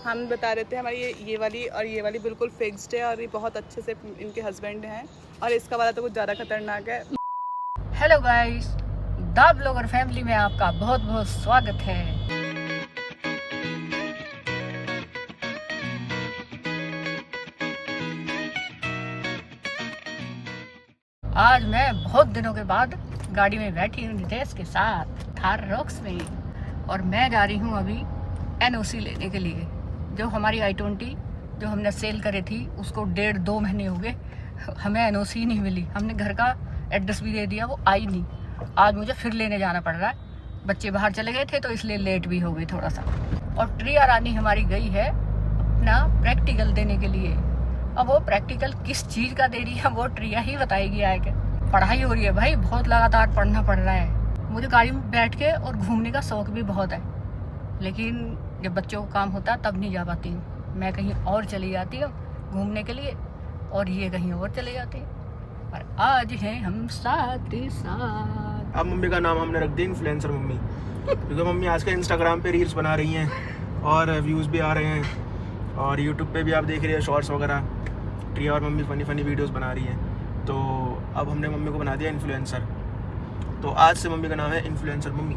हम बता रहे थे हमारी ये वाली और ये वाली बिल्कुल फिक्स्ड है और ये बहुत अच्छे से इनके हस्बैंड हैं और इसका वाला तो कुछ ज़्यादा खतरनाक है। Hello guys, the blogger family में आपका बहुत बहुत स्वागत है। आज मैं बहुत दिनों के बाद गाड़ी में बैठी हूँ नितेश के साथ थार रॉक्स में, और मैं जा रही हूँ अभी एनओसी लेने के लिए। जो हमारी i20 जो हमने सेल करी थी उसको 1.5-2 महीने हो गए, हमें एनओसी नहीं मिली। हमने घर का एड्रेस भी दे दिया, वो आई नहीं। आज मुझे फिर लेने जाना पड़ रहा है। बच्चे बाहर चले गए थे तो इसलिए लेट भी हो गई थोड़ा सा। और प्रिया रानी हमारी गई है अपना प्रैक्टिकल देने के लिए। अब वो प्रैक्टिकल किस चीज़ का दे रही है वो प्रिया ही बताएगी आके। पढ़ाई हो रही है भाई, बहुत लगातार पढ़ना पड़ रहा है। मुझे गाड़ी में बैठ के और घूमने का शौक भी बहुत है, लेकिन जब बच्चों को काम होता है तब नहीं जा पाती हूँ। मैं कहीं और चली जाती हूँ घूमने के लिए और ये कहीं और चले जाते हैं। पर आज है हम साथ ही साथ। अब मम्मी का नाम हमने रख दिया इन्फ्लुएंसर मम्मी, क्योंकि मम्मी आजकल इंस्टाग्राम पे रील्स बना रही हैं और व्यूज़ भी आ रहे हैं, और यूट्यूब पे भी आप देख रहे हैं शॉर्ट्स वगैरह। प्रिया और मम्मी फ़नी वीडियोस बना रही हैं, तो अब हमने मम्मी को बना दिया इन्फ्लुएंसर। तो आज से मम्मी का नाम है इन्फ्लुएंसर मम्मी।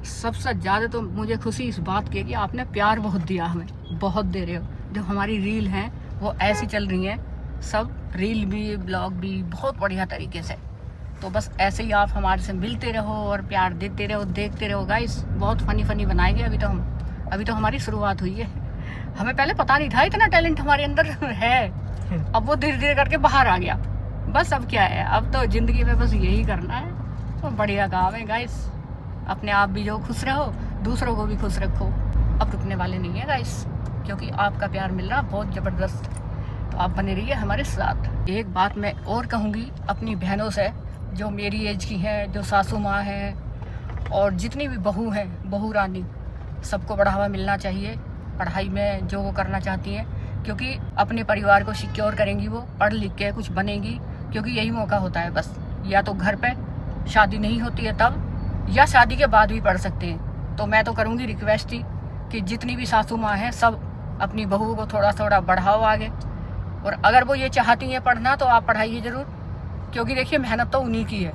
सबसे ज़्यादा तो मुझे खुशी इस बात की है कि आपने प्यार बहुत दिया, हमें बहुत दे रहे हो। जो हमारी रील हैं वो ऐसी चल रही हैं, सब रील भी ब्लॉग भी बहुत बढ़िया तरीके से। तो बस ऐसे ही आप हमारे से मिलते रहो और प्यार देते रहो, देखते रहो गाइस। बहुत फ़नी बनाएंगे। अभी तो हमारी शुरुआत हुई है। हमें पहले पता नहीं था इतना टैलेंट हमारे अंदर है, अब वो धीरे धीरे करके बाहर आ गया। बस अब क्या है, अब तो ज़िंदगी में बस यही करना है। तो बढ़िया काम है गाइस। अपने आप भी जो खुश रहो, दूसरों को भी खुश रखो। अब रुकने वाले नहीं है गाइस, क्योंकि आपका प्यार मिल रहा बहुत ज़बरदस्त। तो आप बने रहिए हमारे साथ। एक बात मैं और कहूँगी अपनी बहनों से, जो मेरी एज की हैं, जो सासू माँ हैं, और जितनी भी बहू हैं, बहू रानी, सबको बढ़ावा मिलना चाहिए पढ़ाई में जो वो करना चाहती हैं, क्योंकि अपने परिवार को सिक्योर करेंगी, वो पढ़ लिख के कुछ बनेंगी। क्योंकि यही मौका होता है बस, या तो घर पे शादी नहीं होती है तब, या शादी के बाद भी पढ़ सकते हैं। तो मैं तो करूँगी रिक्वेस्ट ही कि जितनी भी सासू माँ हैं सब अपनी बहू को थोड़ा बढ़ाओ आगे। और अगर वो ये चाहती हैं पढ़ना तो आप पढ़ाइए ज़रूर, क्योंकि देखिए मेहनत तो उन्हीं की है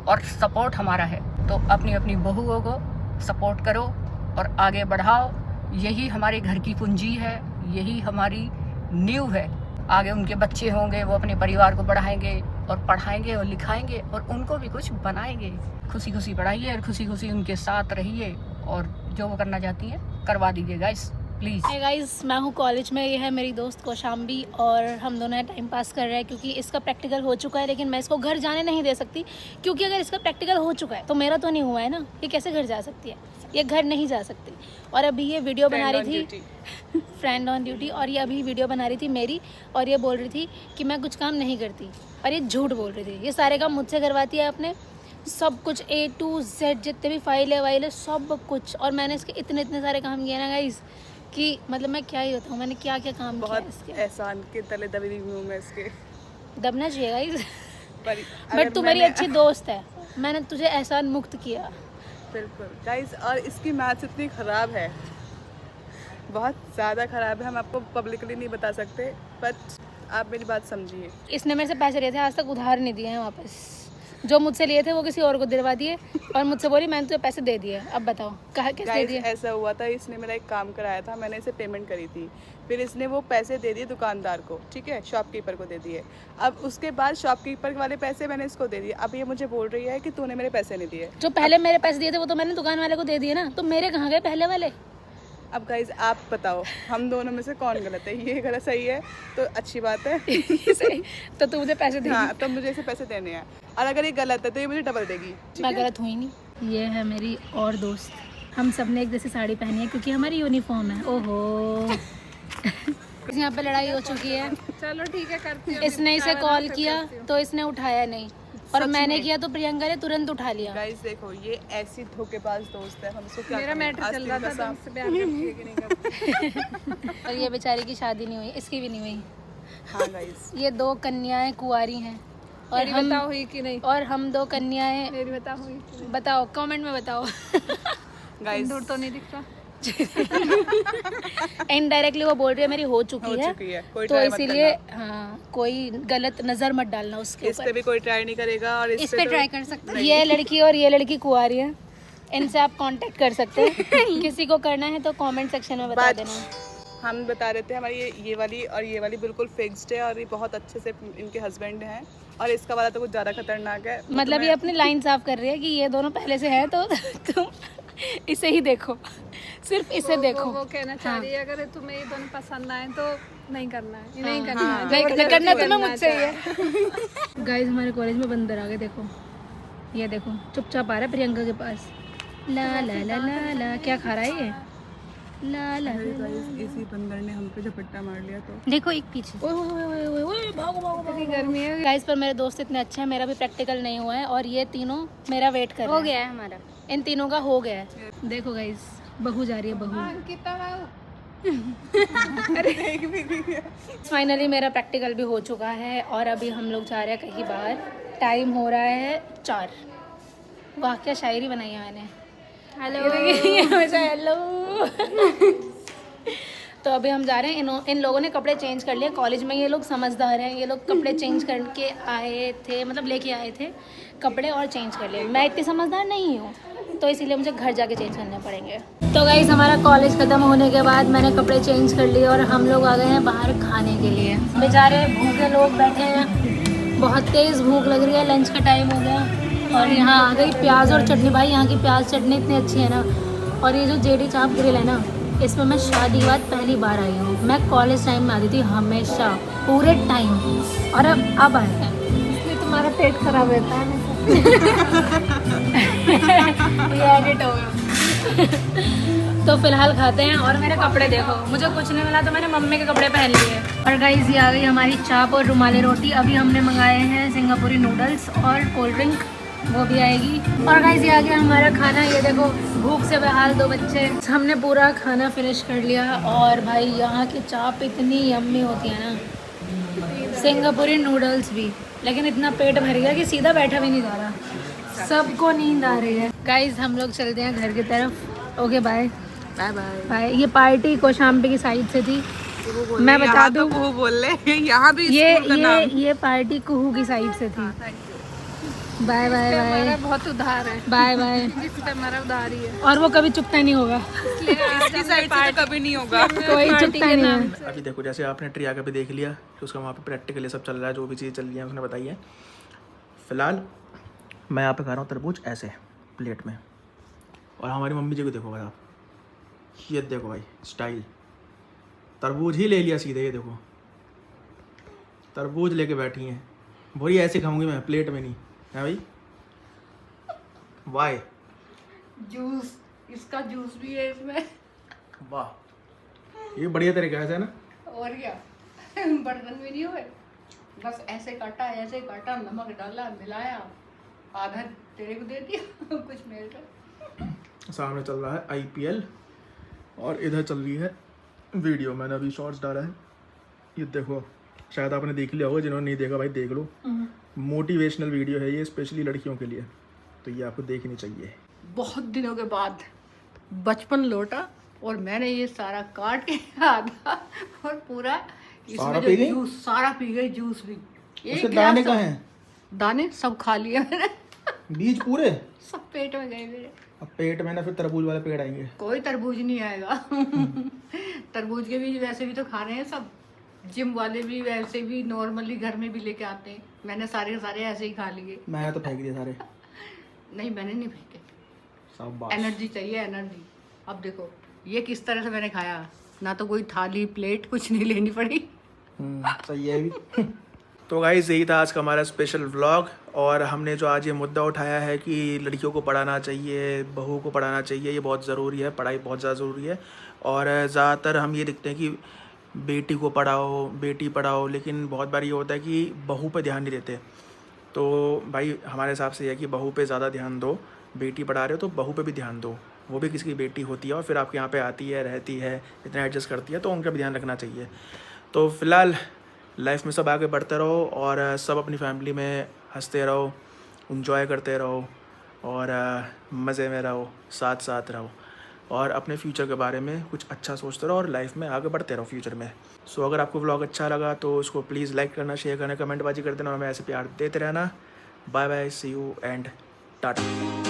और सपोर्ट हमारा है। तो अपनी बहुओं को सपोर्ट करो और आगे बढ़ाओ। यही हमारे घर की पूंजी है, यही हमारी नींव है। आगे उनके बच्चे होंगे, वो अपने परिवार को बढ़ाएंगे और पढ़ाएंगे और लिखाएंगे और उनको भी कुछ बनाएंगे। खुशी खुशी पढ़ाइए और खुशी खुशी उनके साथ रहिए, और जो वो करना चाहती हैं करवा दीजिए गाइस प्लीज़। हाय गाइस, मैं हूँ कॉलेज में। ये है मेरी दोस्त कौशाम्बी, और हम दोनों टाइम पास कर रहे हैं क्योंकि इसका प्रैक्टिकल हो चुका है। लेकिन मैं इसको घर जाने नहीं दे सकती, क्योंकि अगर इसका प्रैक्टिकल हो चुका है तो मेरा तो नहीं हुआ है ना। ये कैसे घर जा सकती है? ये घर नहीं जा सकती। और अभी ये वीडियो बना रही थी फ्रेंड ऑन ड्यूटी, और ये अभी वीडियो बना रही थी मेरी, और ये बोल रही थी कि मैं कुछ काम नहीं करती, और ये झूठ बोल रही थी। ये सारे काम मुझसे करवाती है अपने, सब कुछ A to Z, जितने भी फाइल है सब कुछ। और मैंने इसके इतने सारे काम किए ना गाइस कि मतलब मैं क्या ही बताऊँ मैंने क्या क्या काम किया इसके। एहसान के तले दबी हूँ मैं इसके। दबना चाहिए गाइस। अगर बट तू मेरी अच्छी दोस्त है, मैंने तुझे एहसान मुक्त किया। बिल्कुल गाइस। और इसकी मैथ्स इतनी ख़राब है, बहुत ज़्यादा ख़राब है। हम आपको पब्लिकली नहीं बता सकते, बट आप मेरी बात समझिए। इसने मेरे से पैसे लिए थे, आज तक उधार नहीं दिए हैं वापस। जो मुझसे लिए थे वो किसी और को दिलवा दिए, और मुझसे बोली मैंने तुझे पैसे दे दिए। अब बताओ कहाँ कैसे दे दिए? ऐसा हुआ था, इसने मेरा एक काम कराया था, मैंने इसे पेमेंट करी थी, फिर इसने वो पैसे दे दिए दुकानदार को, ठीक है, शॉपकीपर को दे दिए। अब उसके बाद शॉपकीपर वाले पैसे मैंने इसको दे दिए। अब ये मुझे बोल रही है कि तूने मेरे पैसे नहीं दिए। जो पहले मेरे पैसे दिए थे वो तो मैंने दुकान वाले को दे दिए ना, तो मेरे कहाँ गए पहले वाले? अब गाइज आप बताओ हम दोनों में से कौन गलत है? ये गलत सही है तो अच्छी बात है। सही, तो तू मुझे पैसे दे। हाँ, तो मुझे इसे पैसे देने हैं, और अगर ये गलत है तो ये मुझे डबल देगी। मैं गलत हुई नहीं। ये है मेरी और दोस्त, हम सब ने एक जैसी साड़ी पहनी है क्योंकि हमारी यूनिफॉर्म है। ओहो यहाँ पे लड़ाई हो चुकी है। चलो ठीक है, करती हूँ। इसने इसे कॉल किया तो इसने उठाया नहीं, और मैंने किया तो प्रियंका ने तुरंत उठा लिया। गाइस देखो, ये ऐसी धोखेबाज दोस्त है, हम इसको क्या मेरा मैटर चल रहा था तुमसे प्यार करती कि नहीं करती। और ये बेचारी की शादी नहीं हुई, इसकी भी नहीं हुई। हाँ गाइस, ये 2 कन्याएं कुंवारी हैं, और हम बताओ हुई कि नहीं? और हम 2 कन्याएं, मेरी बताओ हुई? बताओ कमेंट में बताओ। गाइस दूर तो नहीं दिख रहा। इनडायरेक्टली वो बोल रही है मेरी हो हो चुकी है, चुकी है, कोई तो ट्राई मत इसीलिए करना। हाँ कोई गलत नजर मत डालना उसके इस पे ऊपर। भी कोई ट्राई नहीं करेगा और इस पे तो ट्राई कर सकते हैं। ये लड़की और ये लड़की कुंवारी है, इनसे आप कांटेक्ट कर सकते हैं। किसी को करना है तो कमेंट सेक्शन में बता बात देना। हम बता रहे थे हमारी ये वाली और ये वाली बिल्कुल फिक्स्ड है और ये बहुत अच्छे से इनके हस्बैंड हैं और इसका वाला तो कुछ ज़्यादा खतरनाक है। मतलब ये अपनी लाइन साफ कर रही है कि ये दोनों पहले से है तो तुम इसे ही देखो, सिर्फ इसे देखो। वो कहना चाह रही है अगर तुम्हें ये दोनों पसंद आए तो नहीं करना है, नहीं करना है, नहीं करना तुम्हें मुझसे ही चाहिए। है। गाइस हमारे कॉलेज में बंदर आ गए, देखो ये देखो चुपचाप आ रहा है प्रियंका के पास। ला ला ला ला ला क्या खा रहा है ये? ला ला इसी बंदर ने हम पे झपट्टा मार लिया तो देखो एक पीछे। ओए ओए ओए ओए ओए भागो भागो भागो। गर्मी है। गाइस पर मेरे दोस्त इतने अच्छे हैं, मेरा भी प्रैक्टिकल नहीं हुआ है और ये तीनों मेरा वेट कर रहे हैं। हो गया है हमारा। इन तीनों का हो गया है। देखो गाइस बहू जा रही है, बहू। फाइनली मेरा प्रैक्टिकल भी हो चुका है और अभी हम लोग जा रहे हैं कहीं बाहर। टाइम हो रहा है 4। वाह क्या शायरी बनाई है मैंने। हेलो। तो अभी हम जा रहे हैं। इन लोगों ने कपड़े चेंज कर लिए कॉलेज में, ये लोग समझदार हैं, ये लोग कपड़े चेंज करके आए थे, मतलब लेके आए थे कपड़े और चेंज कर लिए। मैं इतनी समझदार नहीं हूँ तो इसीलिए मुझे घर जाके चेंज करने पड़ेंगे। तो गाइस हमारा कॉलेज ख़त्म होने के बाद मैंने कपड़े चेंज कर लिए और हम लोग आ गए हैं बाहर खाने के लिए। बेचारे भूखे लोग बैठे हैं, बहुत तेज़ भूख लग रही है, लंच का टाइम हो गया और यहाँ आ गई प्याज और चटनी। भाई यहाँ की प्याज चटनी इतनी अच्छी है ना। और ये जो जेडी चाप ग्रिल है ना, इसमें मैं शादी के बाद पहली बार आई हूँ। मैं कॉलेज टाइम में आती थी हमेशा, पूरे टाइम, और अब आए हैं। इसलिए तुम्हारा पेट खराब रहता है। ये एडिट हो गया। तो फिलहाल खाते हैं और मेरे कपड़े देखो, मुझे कुछ नहीं मिला तो मैंने मम्मी के कपड़े पहन लिए। और गाइस ये आ गई हमारी चाप और रुमाली रोटी। अभी हमने मंगाए हैं सिंगापुरी नूडल्स और कोल्ड ड्रिंक, वो भी आएगी। और गाइस ये आ गया हमारा खाना। ये देखो भूख से बेहाल 2 बच्चे। हमने पूरा खाना फिनिश कर लिया और भाई यहाँ की चाप इतनी यम्मी होती है ना, सिंगापुरी नूडल्स भी, लेकिन इतना पेट भर गया कि सीधा बैठा भी नहीं जा रहा। सबको नींद आ रही है। गाइस हम लोग चलते हैं घर की तरफ। Okay bye bye bye. Bye. ये पार्टी कौशाम्बी की साइड से थी, मैं बता दूं। वो बोल ले यहाँ भी ये पार्टी कुहू की साइड से थी। बाय बाय हमारा बाय बहुत उधार है, बाय बाय। इस पे हमारा उधार ही है। और वो कभी चुकता नहीं होगा, इसकी साइड से तो कभी नहीं होगा। कोई चुकता नहीं है। अभी देखो जैसे आपने ट्रिया का भी देख लिया कि उसका वहाँ पे प्रैक्टिकल ये सब चल रहा है, जो भी चीज़ चल रही है उसने बताई है। फिलहाल मैं यहाँ पे खा रहा हूँ तरबूज ऐसे प्लेट में, और हमारी मम्मी जी को देखो भाई आप, ये देखो भाई स्टाइल, तरबूज ही ले लिया सीधे। ये देखो तरबूज लेके बैठी हैं, बोली ऐसे खाऊंगी मैं, प्लेट में नहीं है भाई। वाई जूस, इसका जूस भी है इसमें। वाह, ये बढ़िया तरीका से है ना। और क्या बर्तन भी नहीं हुए, बस ऐसे काटा, नमक डाला, मिलाया, आधा तेरे को दे दिया, कुछ मेरे को। सामने चल रहा है IPL और इधर चल रही है वीडियो। मैंने अभी शॉर्ट्स डाला है, ये देखो, शायद आपने देख लिया होगा, जिन्होंने नहीं देखा भाई देख लो। मोटिवेशनल वीडियो है ये, स्पेशली लड़कियों के लिए, तो ये आपको देखनी चाहिए। बहुत दिनों के बाद बचपन लौटा और मैंने ये सारा काट के आधा और पूरा सारा इसमें पी जो गई? जूस सारा पी गई, जूस भी। उसके एक दाने गिलास कहाँ सब- हैं? दाने सब खा लिए मैंने, बीज पूरे? सब पेट में गए मेरे। अब पेट में ना फिर तरबूज वाले पेड़ आएंगे। कोई तरबूज नहीं आएगा। तरबूज के बीज वैसे भी तो खा रहे हैं सब, जिम वाले भी वैसे भी नॉर्मली घर में भी लेके आते हैं। मैंने सारे ऐसे ही खा लिए। मैं तो फेंक दिए सारे। नहीं मैंने नहीं फेंके, सब बात। एनर्जी चाहिए, एनर्जी। अब देखो ये किस तरह से मैंने खाया, ना तो कोई थाली प्लेट कुछ नहीं लेनी पड़ी। सही है भी। तो गाइस यही था आज का हमारा स्पेशल व्लॉग, और हमने जो आज ये मुद्दा उठाया है कि लड़कियों को पढ़ाना चाहिए, बहू को पढ़ाना चाहिए, ये बहुत ज़रूरी है, पढ़ाई बहुत ज़्यादा ज़रूरी है। और ज़्यादातर हम ये देखते हैं कि बेटी को पढ़ाओ, बेटी पढ़ाओ, लेकिन बहुत बार ये होता है कि बहू पे ध्यान नहीं देते। तो भाई हमारे हिसाब से ये है कि बहू पे ज़्यादा ध्यान दो। बेटी पढ़ा रहे हो तो बहू पे भी ध्यान दो, वो भी किसी की बेटी होती है और फिर आपके यहाँ पे आती है, रहती है, इतना एडजस्ट करती है, तो उनका भी ध्यान रखना चाहिए। तो फिलहाल लाइफ में सब आगे बढ़ते रहो और सब अपनी फैमिली में हंसते रहो, एंजॉय करते रहो और मज़े में रहो, साथ साथ रहो। और अपने फ्यूचर के बारे में कुछ अच्छा सोचते रहो और लाइफ में आगे बढ़ते रहो फ्यूचर में। सो अगर आपको व्लॉग अच्छा लगा तो उसको प्लीज़ लाइक करना, शेयर करना, कमेंट बाजी कर देना और हमें ऐसे प्यार देते रहना। Bye bye, see you and Tata.